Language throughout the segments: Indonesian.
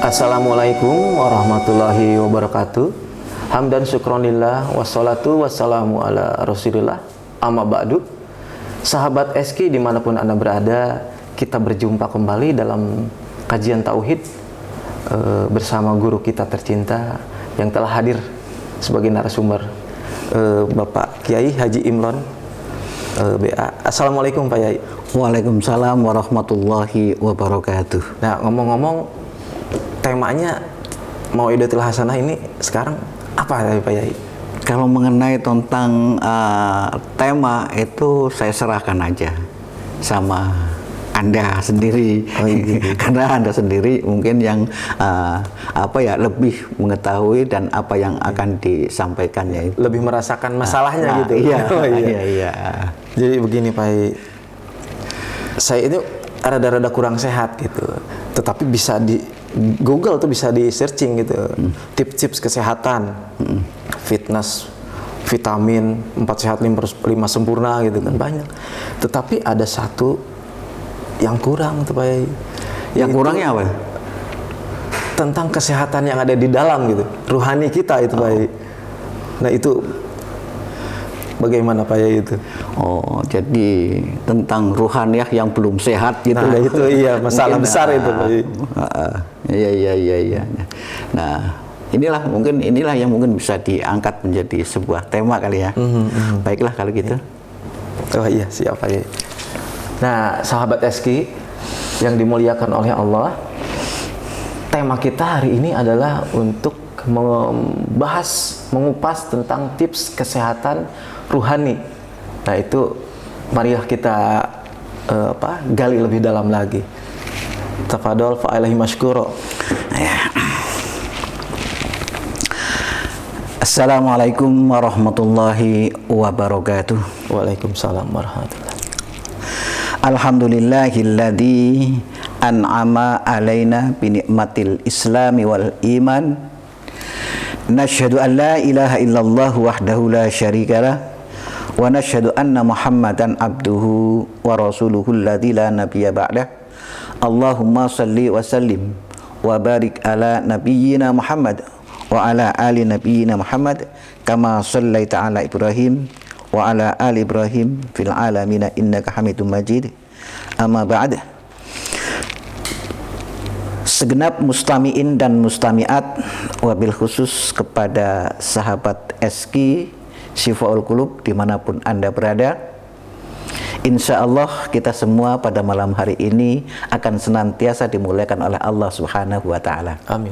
Assalamualaikum warahmatullahi wabarakatuh. Hamdan syukronillah, wassalatu wassalamu ala rasulillah, amma ba'du. Sahabat SK dimanapun Anda berada, kita berjumpa kembali dalam kajian Tauhid bersama guru kita tercinta yang telah hadir sebagai narasumber, Bapak Kiai Haji Imron BA. Assalamualaikum Pak Yai. Waalaikumsalam warahmatullahi wabarakatuh. Nah, ngomong-ngomong, temanya Mau'idatul Hasanah ini sekarang apa ya Pak Yai? Kalau mengenai tentang tema itu saya serahkan aja sama Anda sendiri. Oh, iya. Karena Anda sendiri mungkin yang lebih mengetahui dan apa yang akan disampaikannya itu. Lebih merasakan masalahnya gitu. Iya, oh, iya. Jadi begini Pak Yai, saya itu rada-rada kurang sehat gitu, tetapi bisa di Google tuh bisa di searching gitu, tips-tips kesehatan, fitness, vitamin, 4 sehat 5 sempurna gitu kan, banyak. Tetapi ada satu yang kurang tuh Pak Yai. Yang kurangnya apa? Tentang kesehatan yang ada di dalam gitu, ruhani kita itu Pak Yai. Nah itu bagaimana Pak Yai itu? Oh, jadi tentang ruhaniyah yang belum sehat gitu. Nah, itu iya masalah mungkin, besar itu Pak Yai. Iya. Nah, inilah yang mungkin bisa diangkat menjadi sebuah tema kali ya. Baiklah kalau gitu. Oh iya, siap Pak Yai. Nah, sahabat SK yang dimuliakan oleh Allah, tema kita hari ini adalah untuk mengupas tentang tips kesehatan ruhani. Nah itu marilah kita gali lebih dalam lagi. Tafadhol fa'ilaihi mashkuro. Assalamualaikum warahmatullahi wabarakatuh. Waalaikumsalam warahmatullahi. Alhamdulillahilladzi an'ama alaina bi ni'matil islami wal iman. Nashhadu an la ilaha illallah wahdahu la syarikalah wa nashhadu anna Muhammadan abduhu wa rasuluhu alladzi la nabiyya ba'dah. Allahumma salli wa sallim wa barik ala nabiyyina Muhammad wa ala ali nabiyyina Muhammad kama sallaita ala Ibrahim wa ala ali Ibrahim fil alamin innaka Hamidum Majid. Amma ba'd. Segenap mustami'in dan mustami'at, wabil khusus kepada sahabat SK Syifaul Qulub dimanapun Anda berada, insya Allah kita semua pada malam hari ini akan senantiasa dimuliakan oleh Allah Subhanahu wa Ta'ala. Amin.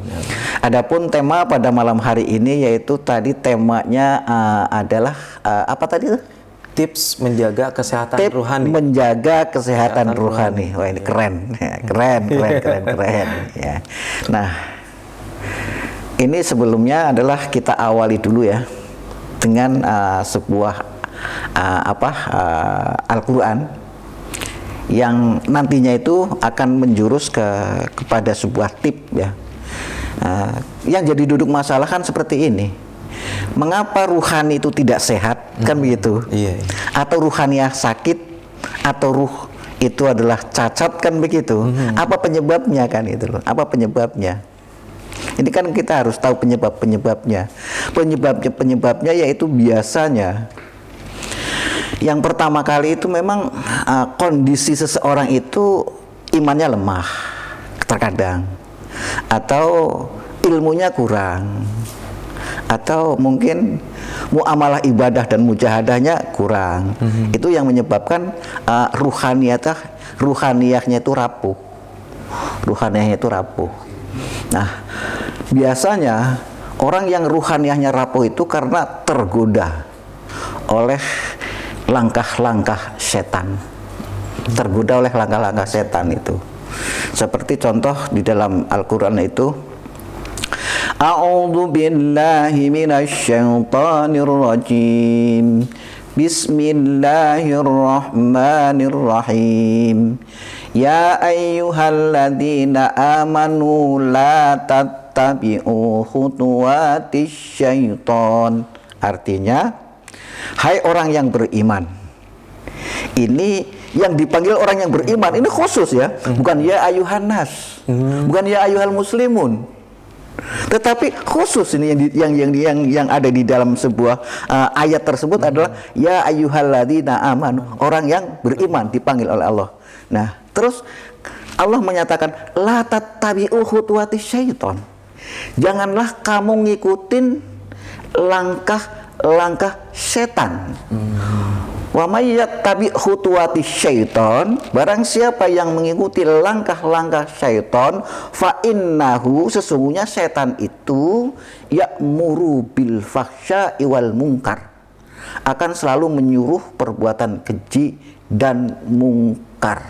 Adapun tema pada malam hari ini yaitu tadi temanya adalah apa tadi? Tips menjaga kesehatan ruhani. Menjaga kesehatan ruhani. Wah ini keren. keren ya. Nah, ini sebelumnya adalah kita awali dulu ya dengan sebuah Al-Quran yang nantinya itu akan menjurus kepada sebuah tip ya. Yang jadi duduk masalah kan seperti ini. Mengapa ruhani itu tidak sehat, kan begitu? Iya. Atau ruhaniah sakit, atau ruh itu adalah cacat, kan begitu? Apa penyebabnya kan itu loh? Apa penyebabnya? Ini kan kita harus tahu penyebabnya. Penyebabnya yaitu biasanya yang pertama kali itu memang kondisi seseorang itu imannya lemah terkadang, atau ilmunya kurang, atau mungkin muamalah ibadah dan mujahadahnya kurang. Itu yang menyebabkan ruhaniyahnya itu rapuh. Nah, biasanya orang yang ruhaniyahnya rapuh itu karena tergoda oleh langkah-langkah setan. Tergoda oleh langkah-langkah setan itu. Seperti contoh di dalam Al-Quran itu, A'udzu billahi minasyaitonir rajim. Bismillahirrahmanirrahim. Ya ayyuhalladzina amanu la tattabi'u khutuwatis syaiton. Artinya, hai orang yang beriman. Ini yang dipanggil orang yang beriman, ini khusus ya, bukan ya ayuhan nas, bukan ya ayuhal muslimun. Tetapi khusus ini yang ada di dalam sebuah ayat tersebut adalah ya ayyuhalladzina amanu, orang yang beriman dipanggil oleh Allah. Nah, terus Allah menyatakan la tattabi'u khutuwatis syaiton. Janganlah kamu ngikutin langkah-langkah setan. Wa may yattabi' khutuwatis syaiton, barang siapa yang mengikuti langkah-langkah syaiton, fa innahu, sesungguhnya setan itu ya'muru bil fahsya'i wal munkar, akan selalu menyuruh perbuatan keji dan mungkar.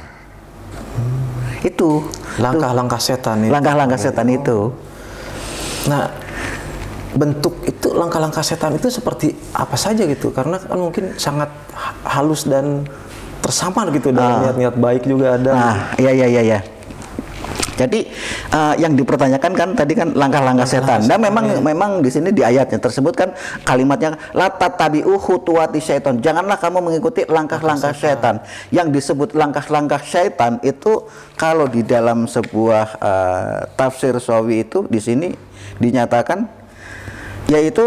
Itu Langkah-langkah setan itu. langkah-langkah setan itu. Nah, bentuk itu langkah-langkah setan itu seperti apa saja gitu? Karena kan mungkin sangat halus dan tersamar gitu, dalam niat-niat baik juga ada. Nah, iya. Jadi yang dipertanyakan kan tadi kan langkah-langkah setan. Nah, memang di sini di ayatnya tersebut kan kalimatnya la tattabi'u khutuwatis syaiton. Janganlah kamu mengikuti langkah-langkah setan. Yang disebut langkah-langkah syaitan itu kalau di dalam sebuah tafsir Sawi itu di sini dinyatakan yaitu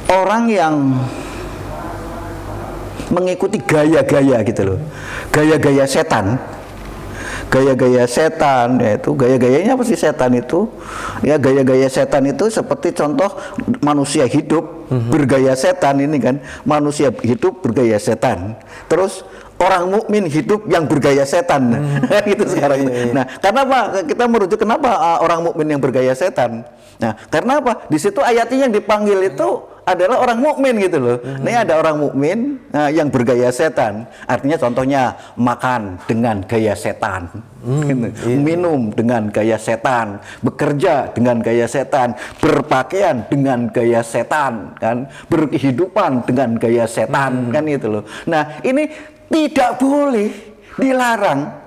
orang yang mengikuti gaya-gaya gitu loh, gaya-gaya setan, yaitu gaya-gayanya apa sih setan itu? Ya, gaya-gaya setan itu seperti contoh manusia hidup bergaya setan ini kan, manusia hidup bergaya setan, terus orang mukmin hidup yang bergaya setan. Gitu sekarang. Nah, karena apa? Kita merujuk kenapa orang mukmin yang bergaya setan? Nah, karena apa? Di situ ayatnya yang dipanggil itu adalah orang mukmin gitu loh. Ini ada orang mukmin yang bergaya setan. Artinya contohnya makan dengan gaya setan, minum dengan gaya setan, bekerja dengan gaya setan, berpakaian dengan gaya setan, kan, berkehidupan dengan gaya setan, kan itu loh. Nah, ini tidak boleh, dilarang.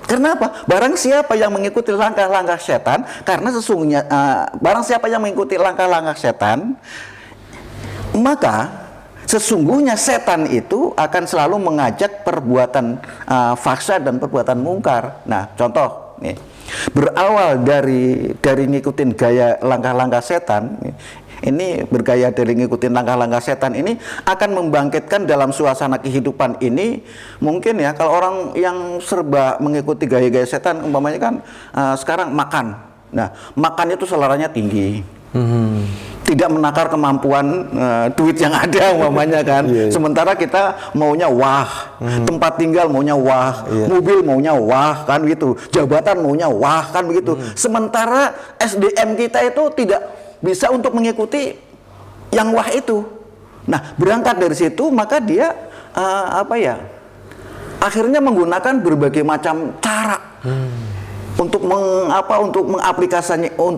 Kenapa? Barang siapa yang mengikuti langkah-langkah setan, karena sesungguhnya barang siapa yang mengikuti langkah-langkah setan, maka sesungguhnya setan itu akan selalu mengajak perbuatan fahsya dan perbuatan mungkar. Nah, contoh nih, berawal dari ngikutin gaya langkah-langkah setan. Ini bergaya dari ngikutin langkah-langkah setan ini akan membangkitkan dalam suasana kehidupan ini, mungkin ya kalau orang yang serba mengikuti gaya-gaya setan, umpamanya kan sekarang makan. Nah, makan itu seleranya tinggi, tidak menakar kemampuan duit yang ada umpamanya kan. Sementara kita maunya wah, tempat tinggal maunya wah, mobil maunya wah kan gitu, jabatan maunya wah kan begitu. Sementara SDM kita itu tidak bisa untuk mengikuti yang wah itu. Nah, berangkat dari situ maka dia akhirnya menggunakan berbagai macam cara untuk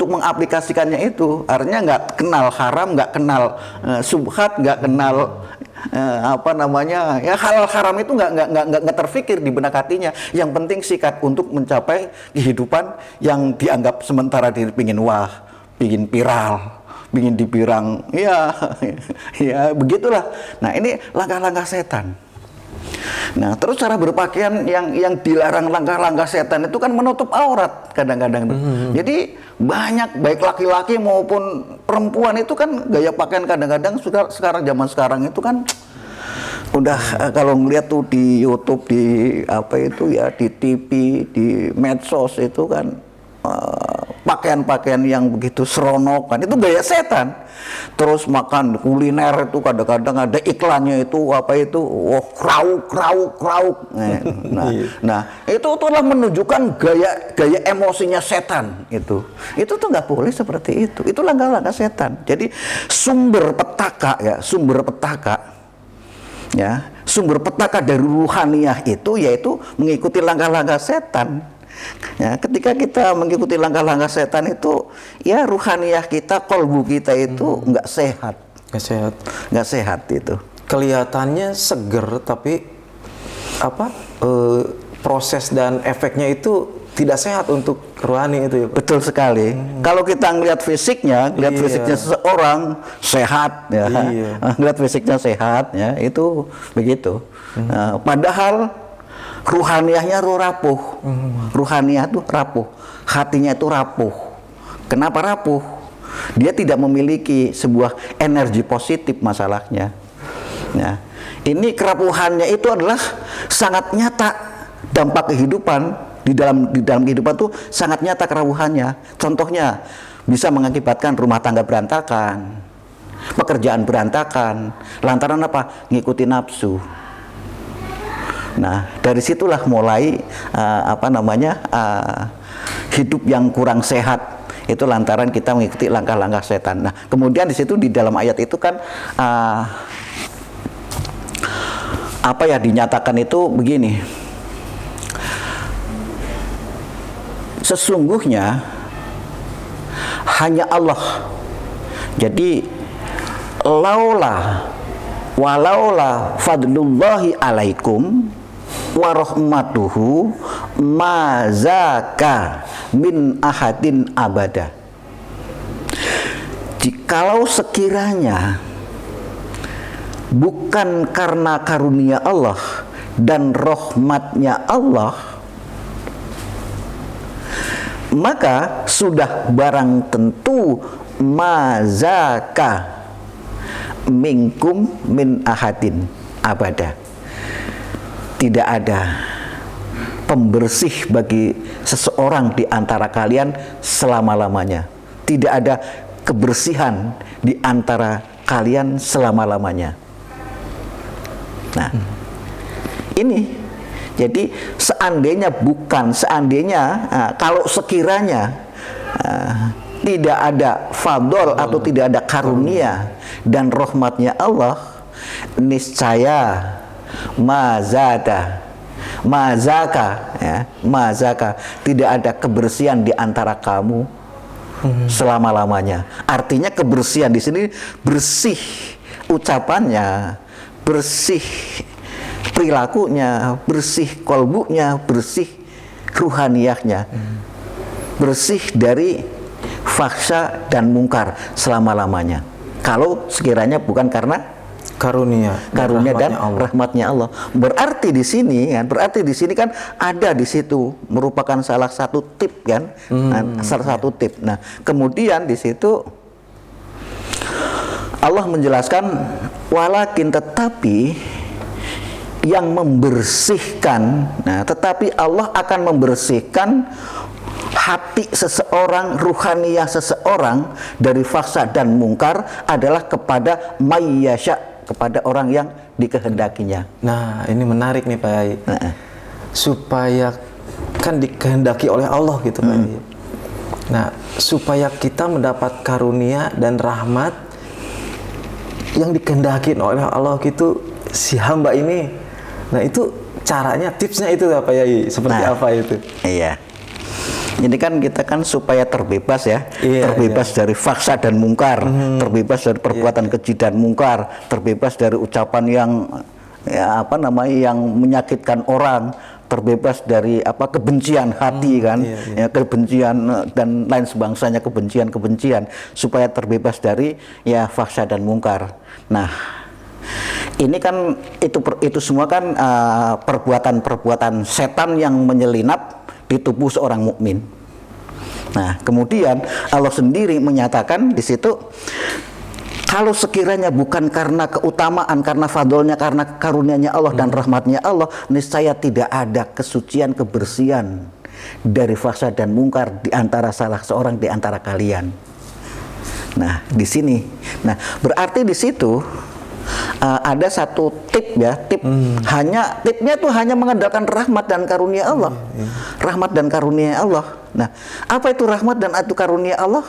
mengaplikasikannya itu. Artinya nggak kenal haram, nggak kenal subhat, nggak kenal hal haram itu nggak terfikir di benak hatinya. Yang penting sikat untuk mencapai kehidupan yang dianggap sementara, dia pingin wah, pingin viral, pingin dipirang, ya begitulah. Nah, ini langkah-langkah setan. Nah, terus cara berpakaian yang dilarang langkah-langkah setan itu kan menutup aurat kadang-kadang. Jadi banyak baik laki-laki maupun perempuan itu kan gaya pakaian kadang-kadang sekarang zaman sekarang itu kan udah kalau ngeliat tuh di YouTube, di di TV, di medsos itu kan pakaian-pakaian yang begitu seronok kan, itu gaya setan. Terus makan kuliner itu kadang-kadang ada iklannya itu krauk. Nah, itu telah menunjukkan gaya emosinya setan itu tuh nggak boleh seperti itu. Itu langkah-langkah setan. Jadi sumber petaka dari ruhaniyah itu yaitu mengikuti langkah-langkah setan. Ya, ketika kita mengikuti langkah-langkah setan itu, ya ruhaniyah kita, kolbu kita itu nggak sehat itu. Kelihatannya seger tapi proses dan efeknya itu tidak sehat untuk rohani itu ya Pak? Betul sekali. Kalau kita ngelihat fisiknya, Iya. seseorang sehat, ya, Iya. ngelihat fisiknya sehat, ya, itu begitu. Nah, padahal ruhaniahnya rapuh, ruhaniah itu rapuh, hatinya itu rapuh. Kenapa rapuh? Dia tidak memiliki sebuah energi positif masalahnya. Nah, ini kerapuhannya itu adalah sangat nyata dampak kehidupan. Di dalam kehidupan tuh sangat nyata kerapuhannya. Contohnya bisa mengakibatkan rumah tangga berantakan, pekerjaan berantakan, lantaran apa? Ngikuti nafsu. Nah, dari situlah mulai hidup yang kurang sehat. Itu lantaran kita mengikuti langkah-langkah setan. Nah, kemudian di situ di dalam ayat itu kan dinyatakan itu begini. Sesungguhnya hanya Allah. Jadi walaula fadlullahi alaikum wa rahmatuhu ma zaka min ahadin abada. Jikalau sekiranya bukan karena karunia Allah dan rahmatnya Allah, maka sudah barang tentu mazaka minkum min ahadin abada. Tidak ada pembersih bagi seseorang di antara kalian selama-lamanya. Tidak ada kebersihan di antara kalian selama-lamanya. Nah, ini jadi kalau sekiranya tidak ada fadl atau tidak ada karunia dan rahmatnya Allah, niscaya mazaka, tidak ada kebersihan di antara kamu selama-lamanya. Artinya kebersihan di sini bersih ucapannya, bersih perilakunya, bersih kolbunya, bersih ruhaniyahnya, bersih dari fahsya dan mungkar selama-lamanya. Kalau sekiranya bukan karena karunia dan rahmatnya Allah. Berarti di sini kan ada di situ merupakan salah satu tip kan, salah satu tip. Nah, kemudian di situ Allah menjelaskan walakin tetapi yang membersihkan, tetapi Allah akan membersihkan hati seseorang, ruhaniyah seseorang dari fahsya dan mungkar adalah kepada mayyasya, kepada orang yang dikehendakinya. Nah, ini menarik nih Pak Yai. Supaya kan dikehendaki oleh Allah gitu Pak Yai. Nah, supaya kita mendapat karunia dan rahmat yang dikehendaki oleh Allah gitu, si hamba ini. Nah, itu caranya, tipsnya itu apa ya? Seperti apa itu? Iya. Ini kan kita kan supaya terbebas ya, terbebas dari fahsya dan mungkar, terbebas dari perbuatan keji dan mungkar, terbebas dari ucapan yang yang menyakitkan orang, terbebas dari kebencian hati kan, ya, kebencian dan lain sebangsanya, kebencian, supaya terbebas dari fahsya dan mungkar. Nah, ini kan itu semua kan perbuatan setan yang menyelinap di tubuh seorang mukmin. Nah, kemudian Allah sendiri menyatakan di situ, kalau sekiranya bukan karena keutamaan, karena fadlnya, karena karunianya Allah dan rahmatnya Allah, niscaya tidak ada kesucian, kebersihan dari fahsya dan mungkar di antara salah seorang di antara kalian. Nah, di sini. Nah, berarti di situ ada satu tip ya, tipnya tuh hanya mengandalkan rahmat dan karunia Allah. Rahmat dan karunia Allah. Nah, apa itu rahmat dan itu karunia Allah?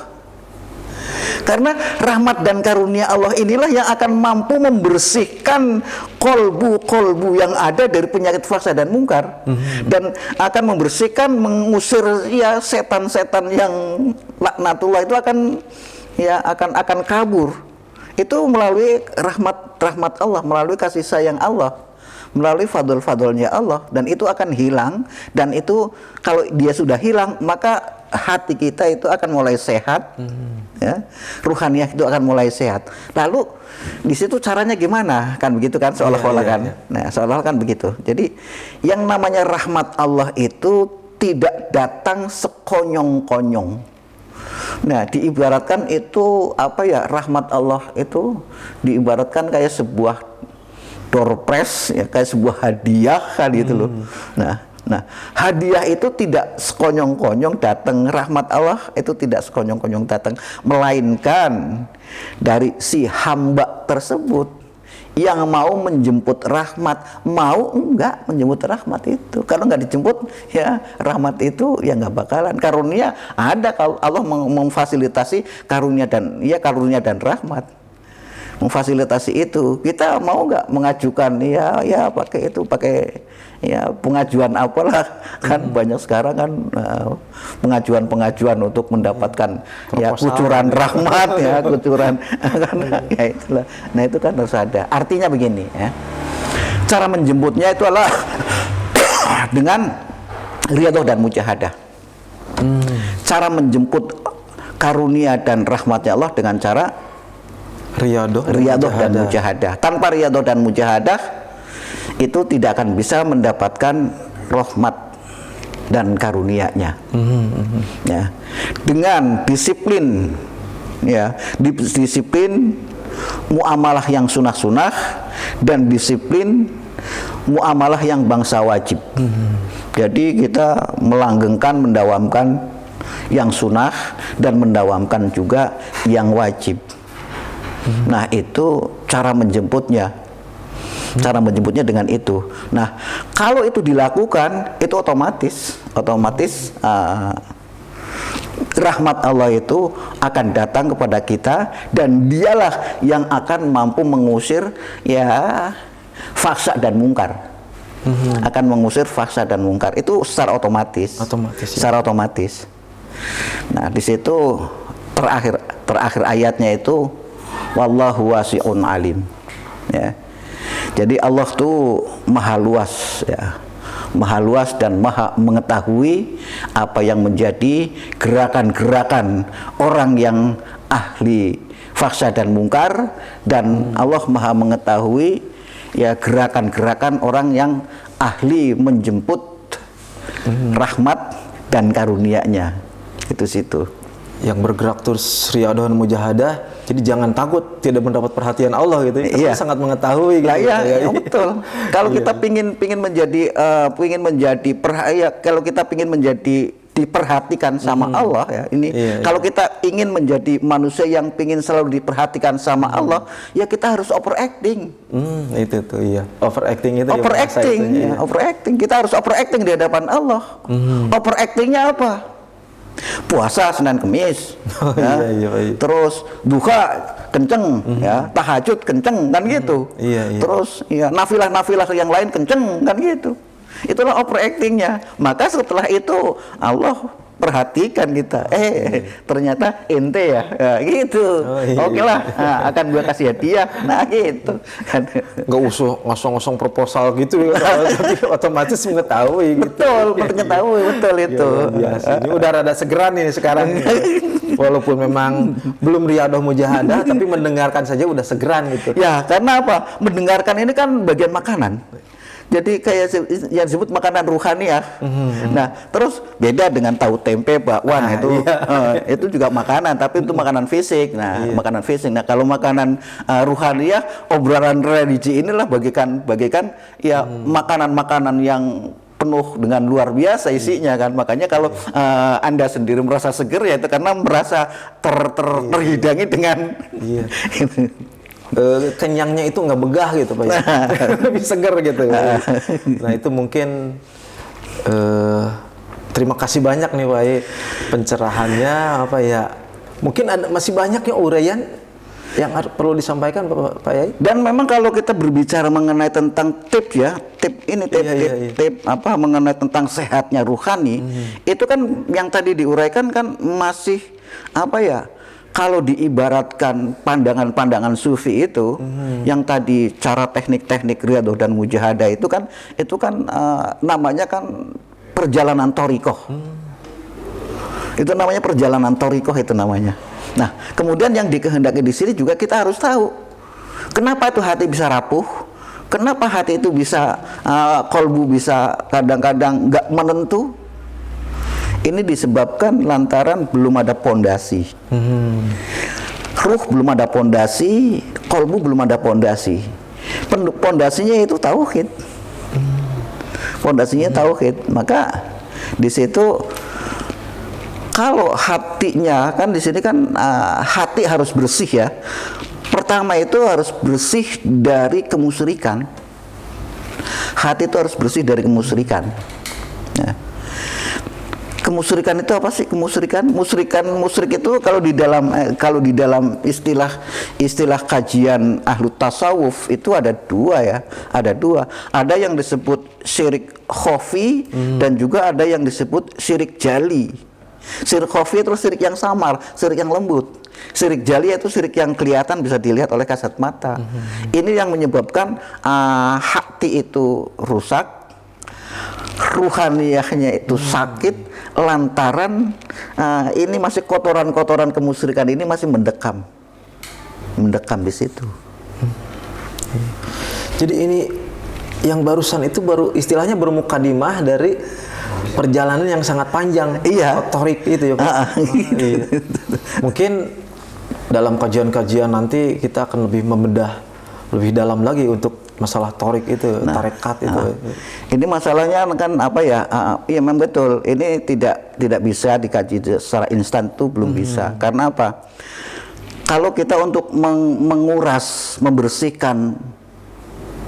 Karena rahmat dan karunia Allah inilah yang akan mampu membersihkan kolbu yang ada dari penyakit fahsya dan mungkar, dan akan membersihkan, mengusir setan-setan yang laknatullah itu akan kabur. Itu melalui rahmat Allah, melalui kasih sayang Allah, melalui fadl-fadlnya Allah, dan itu akan hilang. Dan itu kalau dia sudah hilang, maka hati kita itu akan mulai sehat, ya, ruhaniyah itu akan mulai sehat. Lalu di situ caranya gimana, kan begitu kan, seolah-olah kan. Nah, seolah-olah kan begitu. Jadi yang namanya rahmat Allah itu tidak datang sekonyong-konyong. Nah, diibaratkan itu apa ya, rahmat Allah itu diibaratkan kayak sebuah door prize, ya, kayak sebuah hadiah kan gitu loh. Nah, hadiah itu tidak sekonyong-konyong datang, rahmat Allah itu tidak sekonyong-konyong datang, melainkan dari si hamba tersebut yang mau menjemput rahmat, mau enggak menjemput rahmat itu. Kalau enggak dijemput, ya rahmat itu ya enggak bakalan. Karunia ada kalau Allah memfasilitasi karunia dan rahmat, memfasilitasi itu. Kita mau enggak mengajukan, ya pakai ya pengajuan apalah kan, banyak sekarang kan pengajuan untuk mendapatkan ya kucuran rahmat, ya kucuran kan, ya itulah. Nah, itu kan harus ada. Artinya begini, ya, cara menjemputnya itu adalah dengan riyadhah dan mujahadah. Cara menjemput karunia dan rahmatnya Allah dengan cara riyadhah dan mujahadah. Tanpa riyadhah dan mujahadah itu tidak akan bisa mendapatkan rahmat dan karunia-Nya. Ya. Dengan disiplin, ya, disiplin muamalah yang sunah-sunah dan disiplin muamalah yang bangsa wajib. Jadi kita melanggengkan, mendawamkan yang sunah dan mendawamkan juga yang wajib. Nah, itu cara menjemputnya. Cara menjemputnya dengan itu. Nah, kalau itu dilakukan, itu otomatis rahmat Allah itu akan datang kepada kita, dan dialah yang akan mampu mengusir ya fahsya dan mungkar. Akan mengusir fahsya dan mungkar itu secara otomatis. Secara otomatis. Nah, di situ terakhir ayatnya itu wallahu wasi'un alim. Ya. Jadi Allah tuh maha luas, ya, maha luas dan maha mengetahui apa yang menjadi gerakan-gerakan orang yang ahli fahsya dan mungkar, dan Allah maha mengetahui ya gerakan-gerakan orang yang ahli menjemput rahmat dan karunia-Nya. Itu situ. Yang bergerak terus riyadhah dan mujahadah, jadi jangan takut tidak mendapat perhatian Allah gitu. Iya. Sangat mengetahui gitu. Ya, betul. Kalau kita pingin menjadi kalau kita pingin menjadi diperhatikan sama Allah, ya ini. Kalau kita ingin menjadi manusia yang pingin selalu diperhatikan sama Allah, ya kita harus overacting. Itu tuh, iya. Overacting itu. Overacting. Kita harus overacting di hadapan Allah. Overactingnya apa? Puasa Senin Kemis, ya. Iya. Terus duha kenceng, ya, tahajud kenceng, kan gitu. Terus ya nafilah yang lain kenceng, kan gitu. Itulah overactingnya. Maka setelah itu Allah perhatikan kita, ternyata ente ya, gitu. Oke lah, akan gua kasih hadiah. Nah, gitu. Nggak usah ngosong-ngosong proposal gitu, tapi otomatis mengetahui. Betul, mengetahui, betul itu. Ini udah rada segeran nih sekarang. Walaupun memang belum riyadhah mujahadah, tapi mendengarkan saja udah segeran gitu. Ya, karena apa? Mendengarkan ini kan bagian makanan. Jadi kayak yang disebut makanan ruhaniyah. Nah, terus beda dengan tahu tempe, bakwan itu juga makanan, tapi itu makanan fisik. Nah, makanan fisik. Nah, kalau makanan ruhaniyah, obrolan religi inilah bagaikan ya makanan-makanan yang penuh dengan luar biasa isinya kan. Makanya kalau Anda sendiri merasa seger, ya itu karena merasa terhidangi dengan kenyangnya itu nggak begah gitu Pak, lebih seger gitu. Nah, itu mungkin terima kasih banyak nih Pak, pencerahannya apa ya, mungkin masih banyak yang uraian yang perlu disampaikan Pak Yai. Dan memang kalau kita berbicara mengenai tentang tip apa mengenai tentang sehatnya ruhani, itu kan yang tadi diuraikan kan masih apa ya, kalau diibaratkan pandangan-pandangan sufi itu, yang tadi cara teknik-teknik riyadhah dan mujahadah itu kan namanya kan perjalanan thariqah. Itu namanya perjalanan thariqah itu namanya. Nah, kemudian yang dikehendaki di sini juga kita harus tahu kenapa itu hati bisa rapuh, kenapa hati itu bisa kolbu bisa kadang-kadang nggak menentu. Ini disebabkan lantaran belum ada pondasi. Ruh belum ada pondasi, kolbu belum ada pondasi. Pondasinya itu tauhid. Pondasinya tauhid. Maka di situ kalau hatinya kan di sini kan hati harus bersih ya. Pertama itu harus bersih dari kemusyrikan. Hati itu harus bersih dari kemusyrikan. Nah, kemusyrikan itu apa sih? Musyrik itu kalau di dalam istilah kajian ahlu tasawuf itu ada dua ya, ada yang disebut syirik khafi dan juga ada yang disebut syirik jali. Syirik khafi itu syirik yang samar, syirik yang lembut. Syirik jali itu syirik yang kelihatan bisa dilihat oleh kasat mata. Ini yang menyebabkan hati itu rusak, ruhaniyahnya itu sakit lantaran ini masih kotoran-kotoran kemusyrikan ini masih mendekam di situ. Jadi ini yang barusan itu baru istilahnya bermukadimah dari perjalanan yang sangat panjang. Iya. Thariq itu ya Pak. Iya. Mungkin dalam kajian-kajian nanti kita akan lebih membedah lebih dalam lagi untuk masalah thariq itu, tarekat itu. Ini masalahnya kan apa ya? Iya memang betul. Ini tidak bisa dikaji secara instan tuh belum bisa. Karena apa? Kalau kita untuk menguras, membersihkan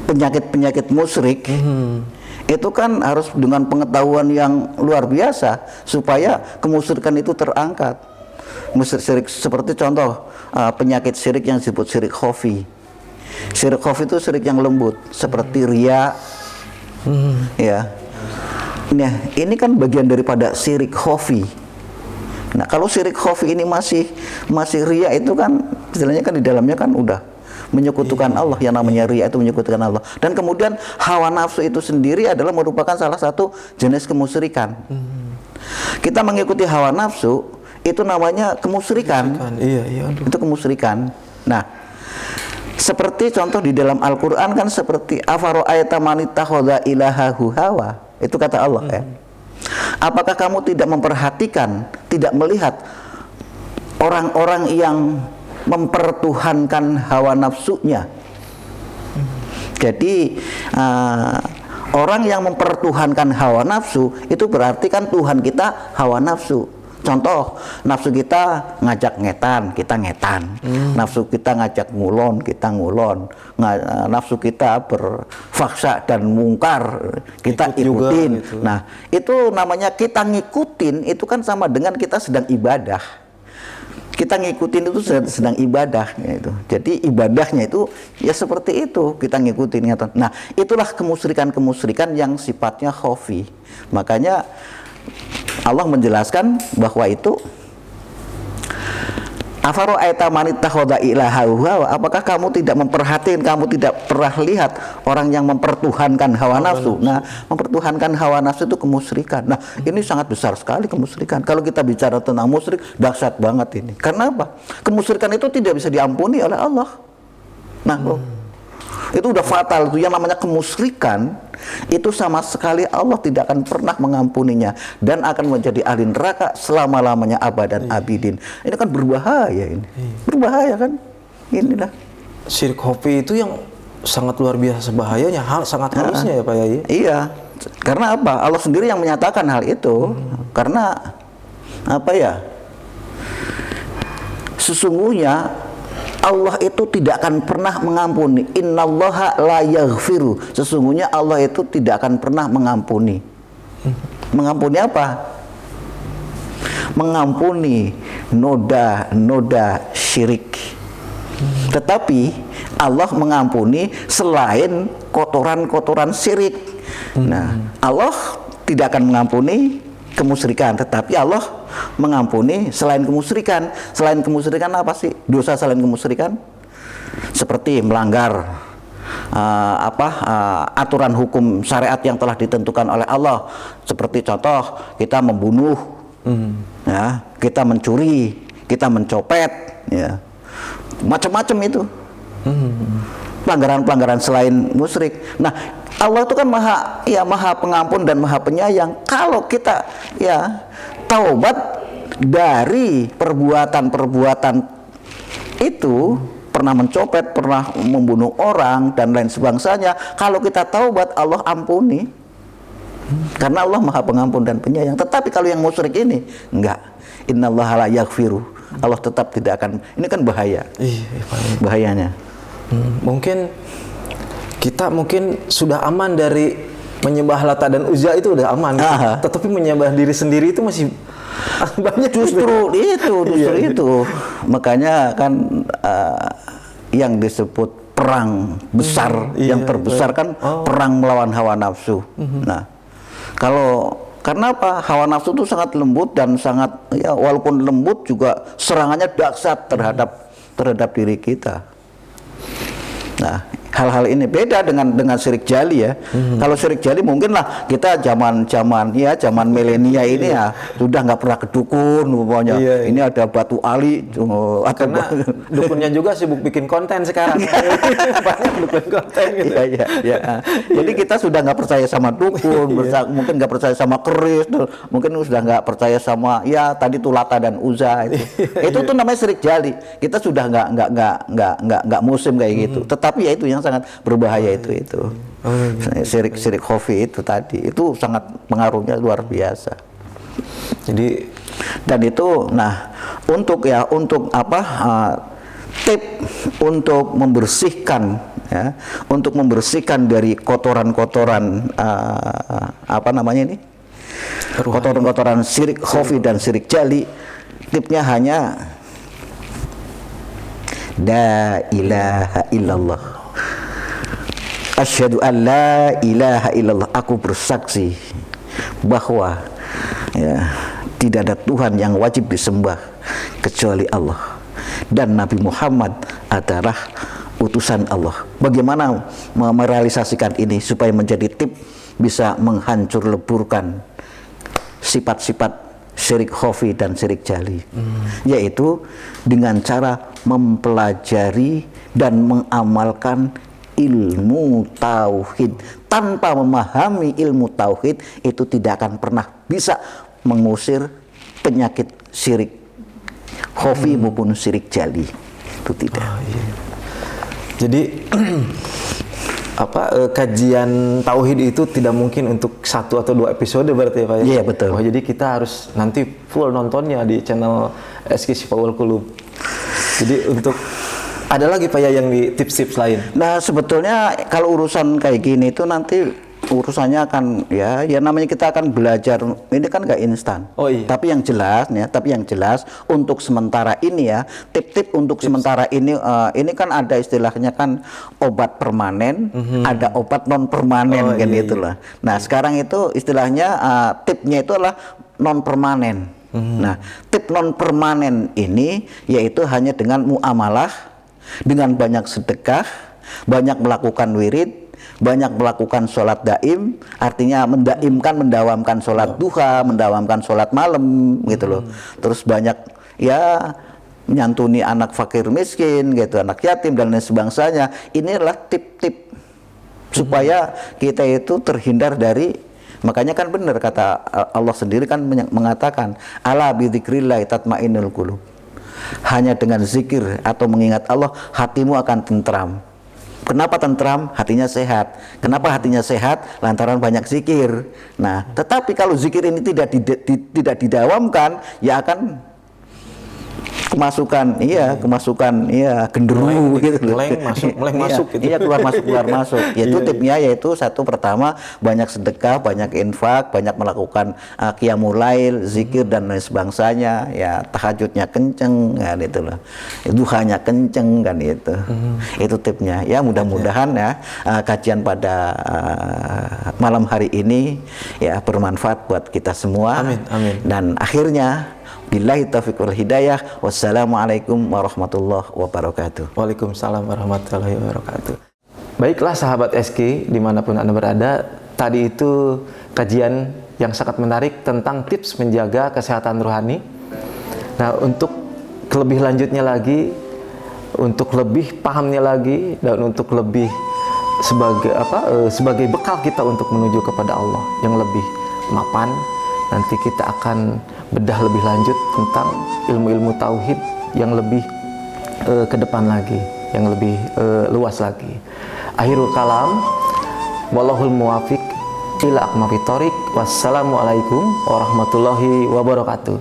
penyakit-penyakit musyrik, itu kan harus dengan pengetahuan yang luar biasa supaya kemusyrikan itu terangkat. Syirik seperti contoh penyakit syirik yang disebut syirik khafi. Syirik khafi itu syirik yang lembut seperti riya. Ya. Nah, ini kan bagian daripada syirik khafi. Nah, kalau syirik khafi ini masih riya itu kan istilahnya kan di dalamnya kan udah menyekutukan Allah, yang namanya riya itu menyekutukan Allah. Dan kemudian hawa nafsu itu sendiri adalah merupakan salah satu jenis kemusyrikan. Kita mengikuti hawa nafsu itu namanya kemusyrikan. Iya. Itu kemusyrikan. Nah, seperti contoh di dalam Al-Quran kan seperti afara'aita man ittakhadha ilahahu hawa. Itu kata Allah ya. Apakah kamu tidak memperhatikan, tidak melihat orang-orang yang mempertuhankan hawa nafsunya? Jadi orang yang mempertuhankan hawa nafsu itu berarti kan Tuhan kita hawa nafsu. Contoh, nafsu kita ngajak ngetan, kita ngetan. Nafsu kita ngajak ngulon, kita ngulon. Nafsu kita berfaksa dan mungkar, kita ikutin. Gitu. Nah, itu namanya kita ngikutin, itu kan sama dengan kita sedang ibadah. Kita ngikutin itu sedang ibadah gitu. Jadi ibadahnya itu ya seperti itu, kita ngikutin. Nah, itulah kemusyrikan-kemusyrikan yang sifatnya khafi. Makanya Allah menjelaskan bahwa itu afara'aita man ittakhadha ilahahu hawa, apakah kamu tidak memperhatikan, kamu tidak pernah lihat orang yang mempertuhankan hawa nafsu. Nah, mempertuhankan hawa nafsu itu kemusyrikan. Nah, ini sangat besar sekali kemusyrikan. Kalau kita bicara tentang musyrik, dahsyat banget ini. Karena apa? Kemusyrikan itu tidak bisa diampuni oleh Allah. Nah, itu udah fatal. Itu yang namanya kemusyrikan, itu sama sekali Allah tidak akan pernah mengampuninya dan akan menjadi ahli neraka selama-lamanya abadan abidin. Ini kan berbahaya ini. Berbahaya kan? Inilah Syirik khafi itu yang sangat luar biasa bahayanya, sangat halusnya ya Pak Yai. Iya. Karena apa? Allah sendiri yang menyatakan hal itu. Karena apa ya? Sesungguhnya Allah itu tidak akan pernah mengampuni. Innallaha la yaghfiru. Sesungguhnya Allah itu tidak akan pernah mengampuni. Mengampuni apa? Mengampuni noda syirik. Tetapi Allah mengampuni selain kotoran-kotoran syirik. Nah, Allah tidak akan mengampuni kemusyrikan, tetapi Allah mengampuni selain kemusyrikan. Selain kemusyrikan apa sih? Dosa selain kemusyrikan seperti melanggar aturan hukum syariat yang telah ditentukan oleh Allah. Seperti contoh kita membunuh, ya, kita mencuri, kita mencopet, ya, macam-macam itu. Pelanggaran-pelanggaran selain musyrik. Nah, Allah itu kan maha pengampun dan maha penyayang. Kalau kita ya taubat dari perbuatan-perbuatan itu, pernah mencopet, pernah membunuh orang dan lain sebangsanya, kalau kita taubat Allah ampuni. Karena Allah maha pengampun dan penyayang. Tetapi kalau yang musyrik ini enggak. Innallaha la yaghfiru. Allah tetap tidak akan. Ini kan bahaya. Bahayanya. Mungkin kita sudah aman dari menyembah Lata dan Uzza, itu udah aman gitu. Tetapi menyembah diri sendiri itu masih banyak. Justru itu makanya kan yang disebut perang besar, yang terbesar kan perang melawan hawa nafsu. Nah, karena apa? Hawa nafsu itu sangat lembut dan sangat, ya, walaupun lembut juga serangannya dahsyat terhadap diri kita. Nah, hal-hal ini beda dengan syirik jali, ya. Kalau syirik jali mungkinlah kita zaman milenia ini ya sudah nggak pernah ke dukun, pokoknya ini ada batu ali, karena dukunnya juga sibuk bikin konten sekarang. Banyak dukun konten gitu. Jadi kita sudah nggak percaya sama dukun, mungkin nggak percaya sama keris, mungkin sudah nggak percaya sama tadi tuh Lata dan Uzza itu tuh namanya syirik jali. Kita sudah nggak musim kayak gitu. Tetapi ya itu yang sangat berbahaya itu. Syirik khafi itu tadi, itu sangat pengaruhnya luar biasa. Jadi dan itu, nah, untuk tip untuk membersihkan, ya, untuk membersihkan dari kotoran-kotoran kotoran-kotoran syirik khafi dan syirik jali, tipnya hanya la ilaha illallah. Asyhadu an la ilaha illallah. Aku bersaksi bahwa tidak ada Tuhan yang wajib disembah kecuali Allah, dan Nabi Muhammad adalah utusan Allah. Bagaimana merealisasikan ini supaya menjadi tip bisa menghancur leburkan sifat-sifat syirik khafi dan syirik jali, yaitu dengan cara mempelajari dan mengamalkan ilmu tauhid. Tanpa memahami ilmu tauhid itu tidak akan pernah bisa mengusir penyakit syirik khafi maupun syirik jali. Itu tidak. Jadi kajian tauhid itu tidak mungkin untuk 1 atau 2 episode berarti ya Pak? Iya, betul. Jadi kita harus nanti full nontonnya di channel SK Syifa'ul Qulub. Jadi untuk ada lagi Pak yang di tips-tips lain? Nah, sebetulnya kalau urusan kayak gini itu nanti urusannya akan namanya kita akan belajar, ini kan nggak instan. Tapi yang jelas untuk sementara ini ya, tip-tip untuk sementara ini kan ada istilahnya kan obat permanen, ada obat non permanen itulah. Nah, sekarang itu istilahnya tipnya itu adalah non permanen. Nah, tip non permanen ini yaitu hanya dengan muamalah, dengan banyak sedekah, banyak melakukan wirid, banyak melakukan sholat daim, artinya mendawamkan sholat duha, mendawamkan sholat malam gitu loh. Terus banyak menyantuni anak fakir miskin gitu, anak yatim dan lain sebangsanya. Inilah tip-tip supaya kita itu terhindar dari, makanya kan benar kata Allah sendiri kan mengatakan ala bidzikrillah tatmainnul qulub. Hanya dengan zikir atau mengingat Allah hatimu akan tentram. Kenapa tentram? Hatinya sehat. Kenapa hatinya sehat? Lantaran banyak zikir. Nah, tetapi kalau zikir ini tidak didawamkan, ya akan kemasukan genderuwo gitu loh. Meleng masuk gitu. Iya, keluar masuk. Yaitu tipnya yaitu satu, pertama banyak sedekah, banyak infak, banyak melakukan qiyamul lail, zikir dan lain sebangsanya, ya tahajudnya kenceng kan itu loh. Duhanya kenceng kan itu. Itu tipnya. Ya mudah-mudahan kajian pada malam hari ini ya bermanfaat buat kita semua. Amin. Dan akhirnya Billahi taufiq wal hidayah. Wassalamualaikum warahmatullahi wabarakatuh. Waalaikumsalam warahmatullahi wabarakatuh. Baiklah sahabat SK dimanapun Anda berada, tadi itu kajian yang sangat menarik tentang tips menjaga kesehatan rohani. Nah, untuk lebih lanjutnya lagi, untuk lebih pahamnya lagi, dan untuk lebih sebagai bekal kita untuk menuju kepada Allah yang lebih mapan, nanti kita akan bedah lebih lanjut tentang ilmu-ilmu tauhid yang lebih ke depan lagi, yang lebih luas lagi. Akhirul kalam, wallahul muwafiq ila aqwamit thoriq. Wassalamualaikum warahmatullahi wabarakatuh.